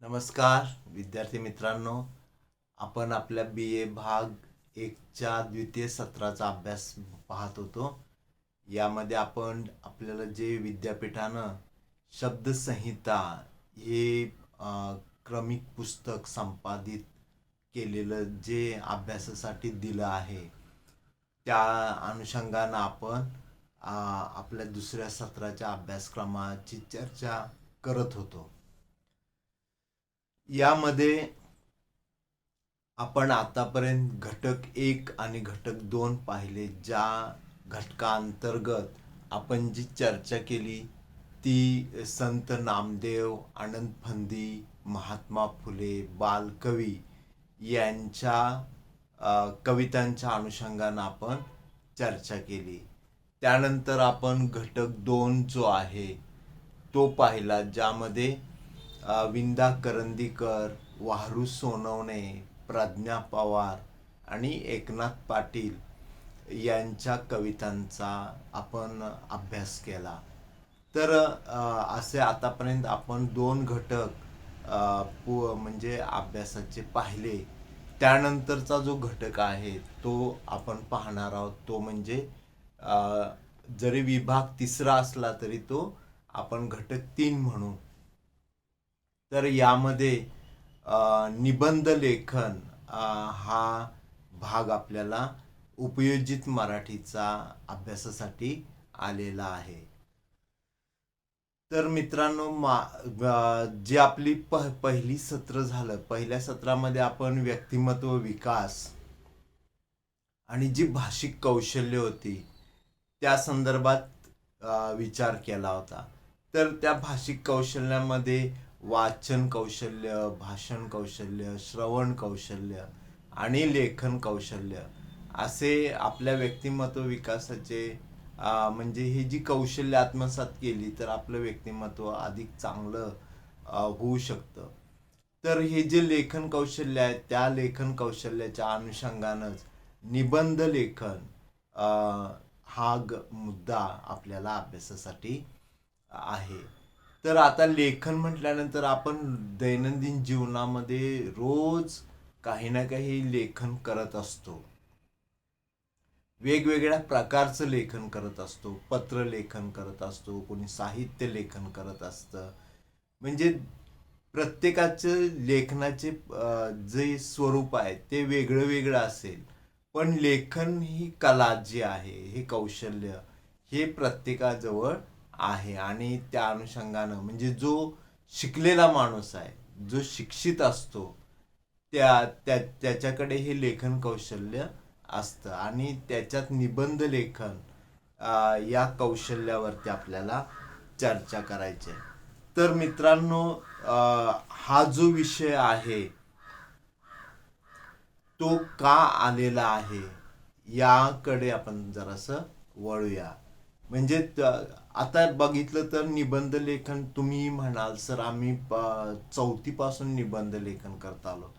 नमस्कार विद्यार्थी मित्रांनो, आपण आपल्या BA भाग 1च्या द्वितीय सत्राचा अभ्यास पाहत होतो. यामध्ये आपण आपल्याला जे विद्यापीठानं शब्दसंहिता हे क्रमिक पुस्तक संपादित केलेलं जे अभ्यासासाठी दिलं आहे, त्या अनुषंगानं आपण आपल्या दुसऱ्या सत्राच्या अभ्यासक्रमाची चर्चा करत होतो. यामध्ये आपण आतापर्यंत घटक 1 आणि घटक 2 पाहिले. ज्या घटकांतर्गत आपण जी चर्चा केली ती संत नामदेव, आनंद फंदी, महात्मा फुले, बालकवी यांच्या कवितांच्या अनुषंगानं आपण चर्चा केली. त्यानंतर आपण घटक 2 जो आहे तो पाहिला, ज्यामध्ये विंदा करंदीकर, वाहरू सोनवणे, प्रज्ञा पवार आणि एकनाथ पाटील यांच्या कवितांचा आपण अभ्यास केला. तर असे आतापर्यंत आपण 2 घटक म्हणजे अभ्यासाचे पाहिले. त्यानंतरचा जो घटक आहे तो आपण पाहणार आहोत. तो म्हणजे जरी विभाग 3रा असला तरी तो आपण घटक 3 म्हणू. तर यामध्ये निबंध लेखन हा भाग आपल्याला उपयोजित मराठीचा अभ्यासासाठी आलेला आहे. तर मित्रांनो, जे आपली पहिली सत्र झालं, पहिल्या सत्रामध्ये आपण व्यक्तिमत्व विकास आणि जी भाषिक कौशल्य होती त्या संदर्भात विचार केला होता. तर त्या भाषिक कौशल्यामध्ये वाचन कौशल्य, भाषण कौशल्य, श्रवण कौशल्य आणि लेखन कौशल्य असे आपल्या व्यक्तिमत्व विकासाचे म्हणजे ही जी कौशल्य आत्मसात केली तर आपलं व्यक्तिमत्व अधिक चांगलं होऊ शकतं. तर हे जे लेखन कौशल्य आहे त्या लेखन कौशल्याच्या अनुषंगानंच निबंध लेखन हा मुद्दा आपल्याला अभ्यासासाठी आहे. तर आता लेखन म्हटल्यानंतर आपण दैनंदिन जीवनामध्ये रोज काही ना काही लेखन करत असतो. वेगवेगळ्या प्रकारचं लेखन करत असतो. पत्र लेखन करत असतो, कोणी साहित्य लेखन करत असतं. म्हणजे प्रत्येकाचं लेखनाचे जे स्वरूप आहे ते वेगळं वेगळं असेल, पण लेखन ही कला जी आहे, हे कौशल्य हे प्रत्येकाजवळ आहे. आणि त्या अनुषंगानं म्हणजे जो शिकलेला माणूस आहे, जो शिक्षित असतो, त्याच्याकडे हे लेखन कौशल्य असतं आणि त्याच्यात निबंध लेखन या कौशल्यावरती आपल्याला चर्चा करायची आहे. तर मित्रांनो, हा जो विषय आहे तो का आलेला आहे याकडे आपण जरासं वळूया. म्हणजे आता बघितलं तर निबंध लेखन तुम्ही म्हणाल सर आम्ही 4थी पासून निबंध लेखन करत आलो,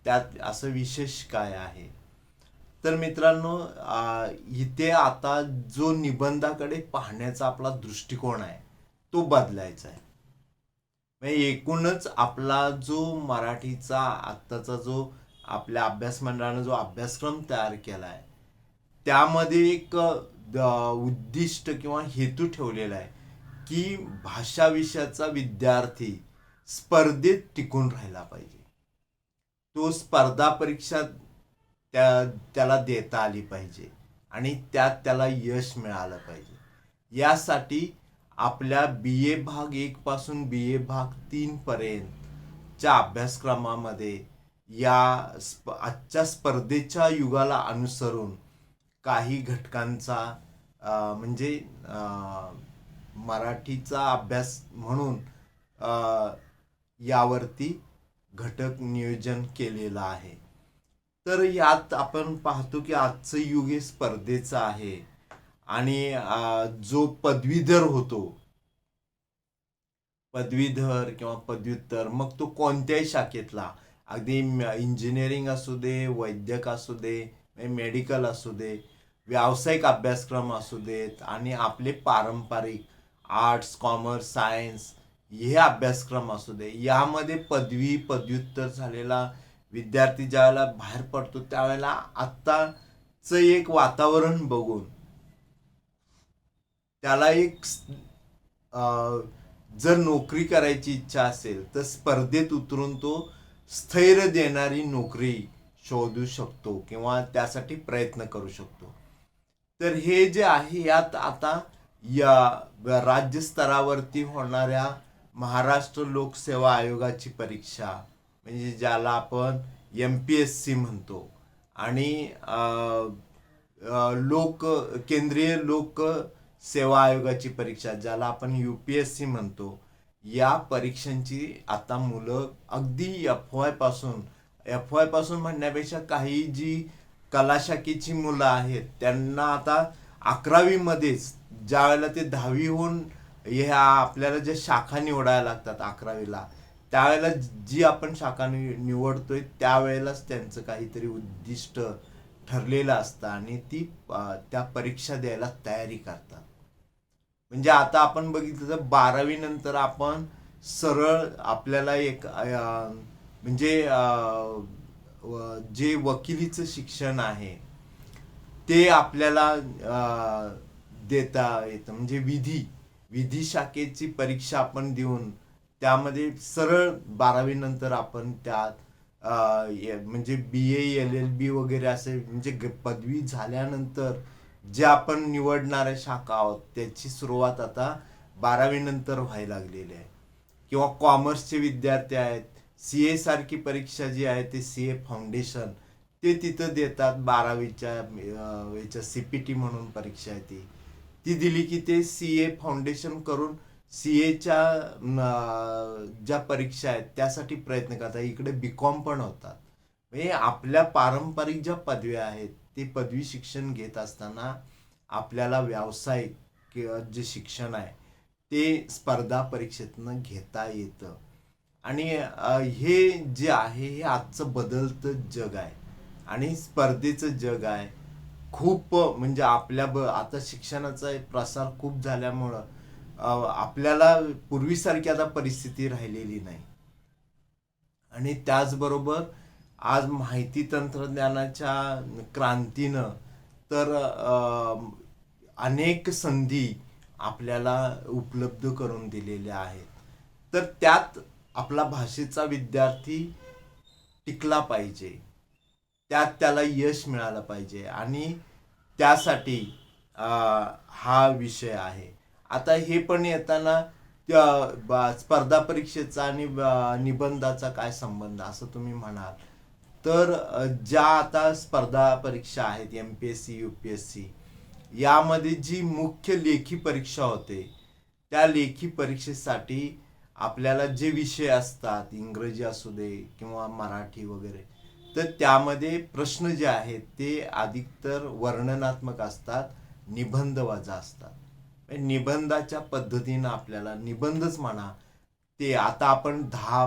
त्यात असं विशेष काय आहे? तर मित्रांनो, इथे आता जो निबंधाकडे पाहण्याचा आपला दृष्टिकोन आहे तो बदलायचा आहे. म्हणजे एकूणच आपला जो मराठीचा आत्ताचा जो आपल्या अभ्यास मंडळानं जो अभ्यासक्रम तयार केला आहे त्यामध्ये एक उद्दिष्ट किंवा हेतू ठेवलेला आहे की भाषा विषयाचा विद्यार्थी स्पर्धेत टिकून राहिला पाहिजे. तो स्पर्धा परीक्षा त्याला देता आली पाहिजे आणि त्यात त्याला यश मिळालं पाहिजे. यासाठी आपल्या BA भाग 1 पासून BA भाग 3 पर्यंतच्या अभ्यासक्रमामध्ये या आजच्या स्पर्धेच्या युगाला अनुसरून काही घटकांचा म्हणजे मराठीचा अभ्यास म्हणून यावरती घटक नियोजन केलेलं आहे. तर यात आपण पाहतो की आजचं युग हे स्पर्धेचं आहे आणि जो पदवीधर होतो, पदवीधर किंवा पदव्युत्तर, मग तो कोणत्याही शाखेतला, अगदी इंजिनिअरिंग असू दे, वैद्यक असू दे, मेडिकल असू दे, व्यावसायिक अभ्यासक्रम असू देत आणि आपले पारंपरिक आर्ट्स, कॉमर्स, सायन्स हे अभ्यासक्रम असू दे, यामध्ये पदवी पदव्युत्तर झालेला विद्यार्थी ज्यावेळेला बाहेर पडतो त्यावेळेला आत्ताचं एक वातावरण बघून त्याला एक जर नोकरी करायची इच्छा असेल तर स्पर्धेत उतरून तो स्थैर्य देणारी नोकरी शोधू शकतो किंवा त्यासाठी प्रयत्न करू शकतो. तर हे जे आहे यात आता या राज्य स्तरावरती होणाऱ्या महाराष्ट्र लोकसेवा आयोगाची परीक्षा म्हणजे ज्याला आपण MPSC म्हणतो आणि लोक केंद्रीय लोक सेवा आयोगाची परीक्षा ज्याला आपण UPSC म्हणतो, या परीक्षांची आता मुलं अगदी एफ वाय पासून म्हणण्यापेक्षा काही जी कला शाखेची मुलं आहेत त्यांना आता 11वी मध्येच ज्या वेळेला ते 10वी होऊन ह्या आपल्याला ज्या शाखा निवडायला लागतात 11वीला, त्यावेळेला जी आपण शाखा निवडतोय त्यावेळेलाच त्यांचं काहीतरी उद्दिष्ट ठरलेलं असतं आणि ती त्या परीक्षा द्यायला तयारी करतात. म्हणजे आता आपण बघितलं तर 12वी नंतर आपण सरळ आपल्याला एक म्हणजे जे वकिलीचं शिक्षण आहे ते आपल्याला देता येतं. म्हणजे विधी शाखेची परीक्षा आपण देऊन त्यामध्ये सरळ 12वी नंतर आपण त्यात म्हणजे BA LLB वगैरे असे म्हणजे पदवी झाल्यानंतर जे आपण निवडणाऱ्या शाखा आहोत त्याची सुरुवात आता 12वी नंतर व्हायला लागलेली आहे. किंवा कॉमर्सचे विद्यार्थी आहेत, CA सारखी परीक्षा जी आहे ते CA फाउंडेशन ते तिथं देतात. 12वीच्या याच्या CPT म्हणून परीक्षा आहे ती दिली की ते CA फाउंडेशन करून CAच्या ज्या परीक्षा आहेत त्यासाठी प्रयत्न करतात. इकडे BCom पण होतात. म्हणजे आपल्या पारंपरिक ज्या पदव्या आहेत ते पदवी शिक्षण घेत असताना आपल्याला व्यावसायिक किंवा जे शिक्षण आहे ते स्पर्धा परीक्षेतनं घेता येतं. आणि हे जे आहे हे आजचं बदलतं जग आहे आणि स्पर्धेचं जग आहे. खूप म्हणजे आता शिक्षणाचा प्रसार खूप झाल्यामुळं आपल्याला पूर्वीसारखी आता परिस्थिती राहिलेली नाही. आणि त्याचबरोबर आज माहिती तंत्रज्ञानाच्या क्रांतीनं तर अनेक संधी आपल्याला उपलब्ध करून दिलेल्या आहेत. तर त्यात आपला भाषेचा विद्यार्थी टिकला पाहिजे, त्यात त्याला यश मिळालं पाहिजे आणि त्यासाठी हा विषय आहे. आता हे पण येताना स्पर्धा परीक्षेचा आणि निबंधाचा काय संबंध असं तुम्ही म्हणाल तर ज्या आता स्पर्धा परीक्षा आहेत MPSC UPSC यामध्ये जी मुख्य लेखी परीक्षा होते त्या लेखी परीक्षेसाठी आपल्याला जे विषय असतात इंग्रजी असू दे किंवा मराठी वगैरे तर त्यामध्ये प्रश्न जे आहेत ते अधिकतर वर्णनात्मक असतात, निबंध वजा असतात. निबंधाच्या पद्धतीनं आपल्याला निबंधच म्हणा ते आता आपण 10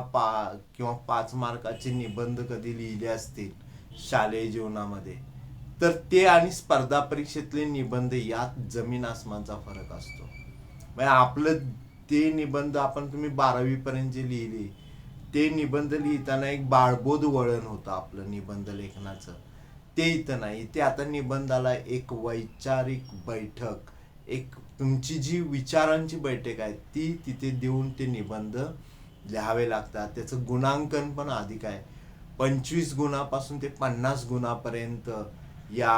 किंवा 5 मार्काचे निबंध कधी लिहिले असतील शालेय जीवनामध्ये तर ते आणि स्पर्धा परीक्षेतले निबंध यात जमीन आसमानचा फरक असतो. म्हणजे आपलं ते निबंध तुम्ही 12वी पर्यंत जे लिहिले ते निबंध लिहिताना एक बाळबोध वळण होतं आपलं निबंध लेखनाचं, ते इथं नाही. ते आता निबंधाला एक वैचारिक बैठक, एक तुमची जी विचारांची बैठक आहे ती तिथे देऊन ते निबंध लिहावे लागतात. त्याचं गुणांकन पण अधिक आहे. 25 गुणापासून ते 50 गुणापर्यंत या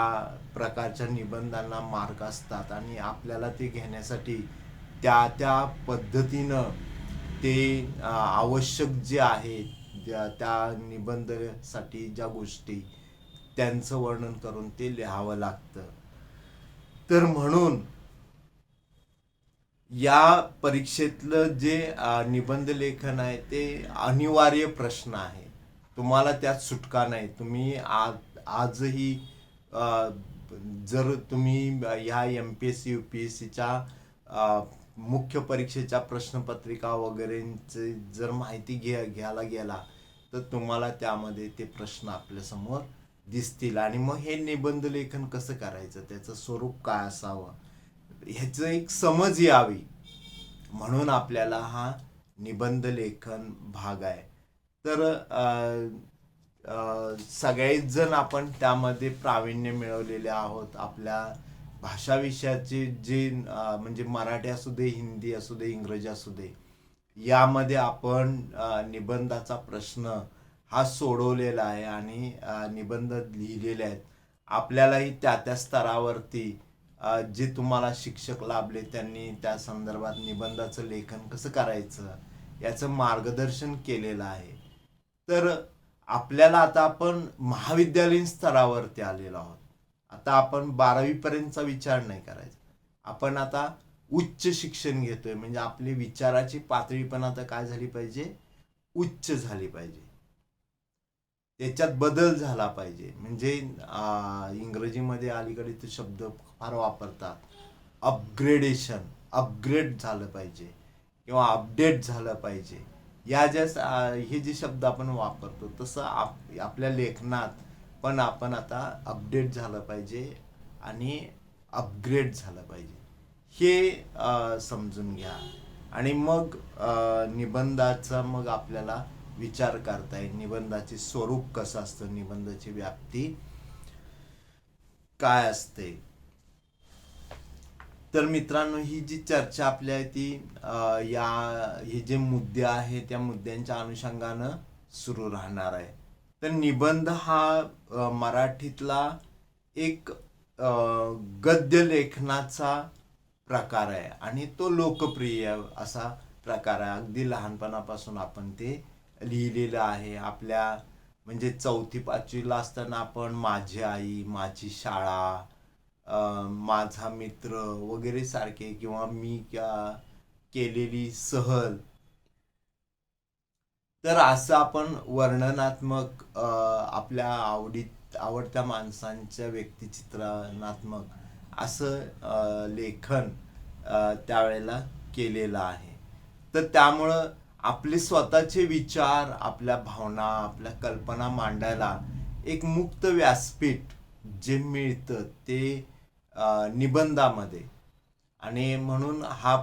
प्रकारच्या निबंधांना मार्क असतात आणि आपल्याला ते घेण्यासाठी त्या पद्धतीनं ते आवश्यक जे आहे त्या निबंधासाठी ज्या गोष्टी त्यांचं वर्णन करून ते लिहावं लागतं. तर म्हणून या परीक्षेतलं जे निबंध लेखन आहे ते अनिवार्य प्रश्न आहे, तुम्हाला त्यात सुटका नाही. तुम्ही आजही जर तुम्ही ह्या MPSC UPSCच्या मुख्य परीक्षेच्या प्रश्नपत्रिका वगैरेंचे जर माहिती घ्यायला गेला तर तुम्हाला त्यामध्ये ते प्रश्न आपल्यासमोर दिसतील. आणि मग हे निबंध लेखन कसं करायचं, त्याचं स्वरूप काय असावं ह्याचं एक समज यावी म्हणून आपल्याला हा निबंध लेखन भाग आहे. तर सगळेच जण आपण त्यामध्ये प्रावीण्य मिळवलेले आहोत. आपल्या भाषा विषयाचे जे म्हणजे मराठी असू दे, हिंदी असू दे, इंग्रजी असू दे, यामध्ये आपण निबंधाचा प्रश्न हा सोडवलेला आहे आणि निबंध लिहिलेले आहेत. आपल्यालाही त्या त्या स्तरावरती जे तुम्हाला शिक्षक लाभले त्यांनी त्या संदर्भात निबंधाचं लेखन कसं करायचं याचं मार्गदर्शन केलेलं आहे. तर आपल्याला आता आपण महाविद्यालयीन स्तरावरती आलेलो आहोत. आता आपण 12वी पर्यंतचा विचार नाही करायचा. आपण आता उच्च शिक्षण घेतोय, म्हणजे आपली विचाराची पातळी पण आता काय झाली पाहिजे, उच्च झाली पाहिजे. त्याच्यात बदल झाला पाहिजे. म्हणजे इंग्रजीमध्ये अलीकडे तो शब्द फार वापरतात, अपग्रेडेशन. अपग्रेड झालं पाहिजे किंवा अपडेट झालं पाहिजे. या ज्या हे जे शब्द आपण वापरतो तसं आपल्या लेखनात पण आपण आता अपडेट झालं पाहिजे आणि अपग्रेड झालं पाहिजे, हे समजून घ्या. आणि मग निबंधाचा मग आपल्याला विचार करता येईल. निबंधाचे स्वरूप कसं असतं, निबंधाची व्याप्ती काय असते. तर मित्रांनो, ही जी चर्चा आपली आहे ती या हे जे मुद्दे आहेत त्या मुद्द्यांच्या अनुषंगानं सुरू राहणार आहे. तर निबंध हा मराठीतला एक गद्य लेखनाचा प्रकार आहे आणि तो लोकप्रिय असा प्रकार आहे. अगदी लहानपणापासून आपण ते लिहिलेलं आहे. आपल्या म्हणजे 4वी-5वीला असताना आपण माझी आई, माझी शाळा, माझा मित्र वगैरे सारखे, किंवा मी केलेली सहल, तर असं आपण वर्णनात्मक आपल्या आवडत्या माणसांच्या व्यक्तिचित्रणात्मक असं लेखन त्यावेळेला केलेलं आहे. तर त्यामुळं आपले स्वतःचे विचार, आपल्या भावना, आपल्या कल्पना मांडायला एक मुक्त व्यासपीठ जे मिळतं ते निबंधामध्ये. आणि म्हणून हा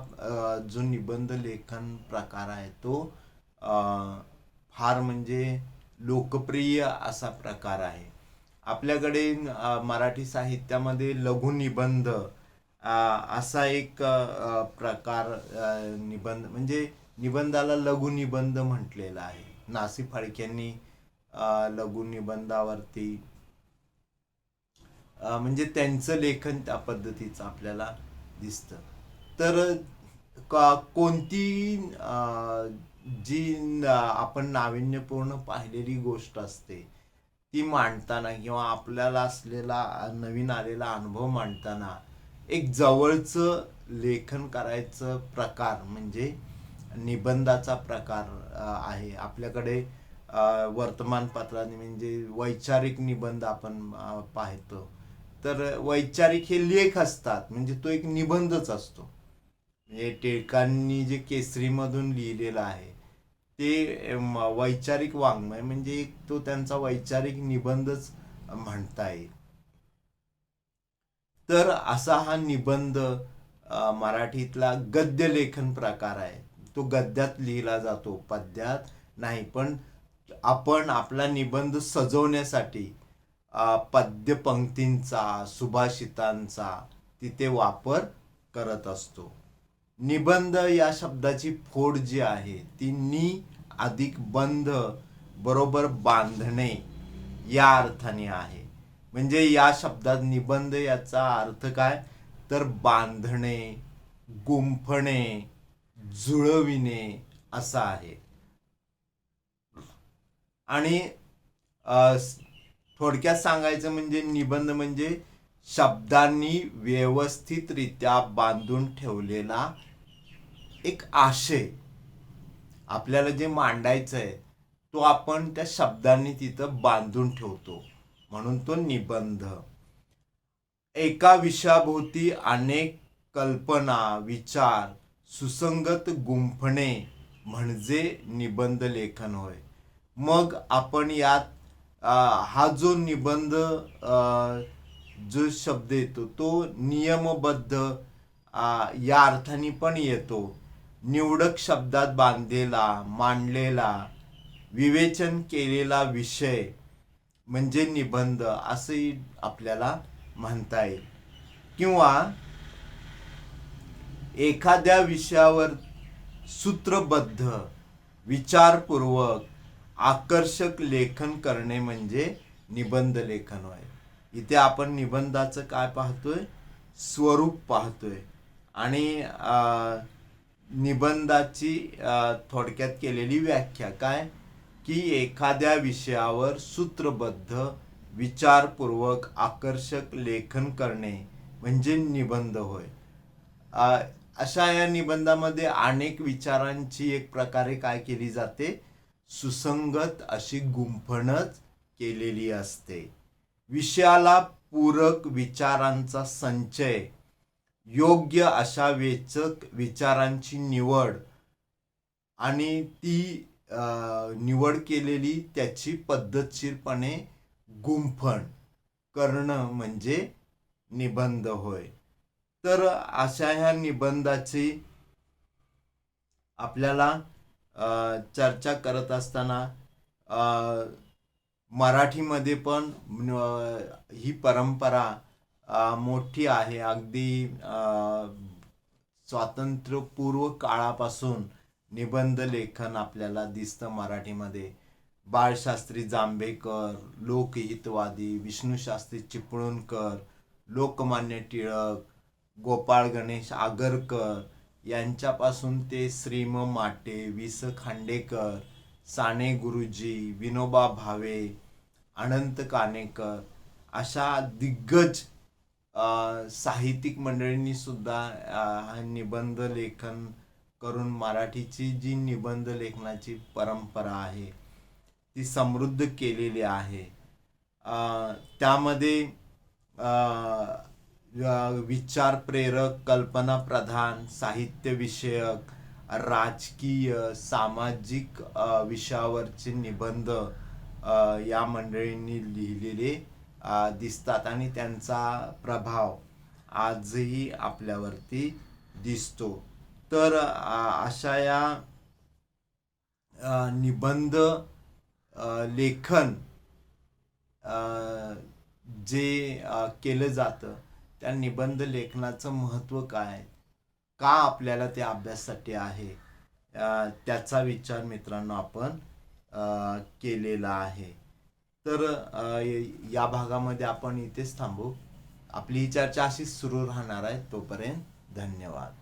जो निबंध लेखन प्रकार आहे तो फार म्हणजे लोकप्रिय असा प्रकार आहे. आपल्याकडे मराठी साहित्यामध्ये लघुनिबंध असा एक प्रकार, निबंध म्हणजे निबंधाला लघुनिबंध म्हटलेला आहे. नासी फाळक्यांनी लघुनिबंधावरती म्हणजे त्यांचं लेखन त्या पद्धतीचं आपल्याला दिसतं. तर कोणती जी आपण नाविन्यपूर्ण पाहिलेली गोष्ट असते ती मांडताना किंवा आपल्याला असलेला नवीन आलेला अनुभव मांडताना एक जवळचं लेखन करायचं प्रकार म्हणजे निबंधाचा प्रकार आहे. आपल्याकडे वर्तमानपत्राने म्हणजे वैचारिक निबंध आपण पाहतो. तर वैचारिक हे लेख असतात, म्हणजे तो एक निबंधच असतो. म्हणजे टिळकांनी जे केसरीमधून लिहिलेलं आहे ते वैचारिक वाङ्मय, म्हणजे तो त्यांचा वैचारिक निबंधच म्हणता येईल. तर असा हा निबंध मराठीतला गद्य लेखन प्रकार आहे. तो गद्यात लिहिला जातो, पद्यात नाही. पण आपण आपला निबंध सजवण्यासाठी पद्य पंक्तींचा, सुभाषितांचा तिथे वापर करत असतो. निबंध या शब्दाची फोड जी आहे ती नि अधिक बंध बरोबर बांधणे या अर्थाने आहे. म्हणजे या शब्दात निबंध याचा अर्थ काय, तर बांधणे, गुंफणे, जुळविणे असा आहे. आणि थोडक्यात सांगायचं म्हणजे निबंध म्हणजे शब्दांनी व्यवस्थितरित्या बांधून ठेवलेला एक आशय. आपल्याला जे मांडायचं आहे तो आपण त्या शब्दांनी तिथं बांधून ठेवतो, म्हणून तो निबंध. एका विषयाभोवती अनेक कल्पना, विचार सुसंगत गुंफणे म्हणजे निबंध लेखन होय. मग आपण यात हा जो निबंध जो शब्द येतो तो नियमबद्ध या अर्थाने पण येतो. निवडक शब्दात बांधलेला, मांडलेला, विवेचन केलेला विषय म्हणजे निबंध असंही आपल्याला म्हणता येईल. किंवा एखाद्या विषयावर सूत्रबद्ध, विचारपूर्वक, आकर्षक लेखन करणे म्हणजे निबंध लेखन होय. इथे आपण निबंधाचं काय पाहतोय? स्वरूप पाहतोय. आणि निबंधाची थोडक्यात केलेली व्याख्या काय की एखाद्या विषयावर सूत्रबद्ध, विचारपूर्वक, आकर्षक लेखन करणे म्हणजे निबंध होय. अशा या निबंधामध्ये अनेक विचारांची एक प्रकारे काय केली जाते? सुसंगत अशी गुंफणच केलेली असते. विषयाला पूरक विचारांचा संचय, योग्य अशा वेचक विचारांची निवड आणि ती निवड केलेली त्याची पद्धतशीरपणे गुंफण करणं म्हणजे निबंध होय. तर अशा ह्या निबंधाची आपल्याला चर्चा करत असताना मराठीमध्ये पण ही परंपरा मोठी आहे. अगदी स्वातंत्र्यपूर्व काळापासून निबंध लेखन आपल्याला दिसतं मराठीमध्ये. बाळशास्त्री जांभेकर, लोकहितवादी विष्णुशास्त्री चिपळूणकर, लोकमान्य टिळक, गोपाळ गणेश आगरकर यांच्यापासून ते श्री म माटे, वि स खांडेकर, साने गुरुजी, विनोबा भावे, अनंत काणेकर अशा दिग्गज साहित्यिक मंडळींनी सुद्धा निबंध लेखन करून मराठीची जी निबंध लेखनाची परंपरा आहे ती समृद्ध केलेली आहे. त्यामध्ये विचार प्रेरक, कल्पना प्रधान, साहित्य विषयक, राजकीय, सामाजिक विषयावरचे निबंध या मंडळींनी लिहिलेले दिसतात आणि त्यांचा प्रभाव आजही आपल्यावरती दिसतो. तर अशा या निबंध लेखन जे केलं जातं त्या निबंध लेखनाचं महत्त्व काय, का आपल्याला ते अभ्यासासाठी आहे, त्याचा विचार मित्रांनो आपण केलेला आहे. तर या भागामध्ये आपण इथेच थांबू. आपली ही चर्चा अशीच सुरू राहणार आहे. तोपर्यंत धन्यवाद.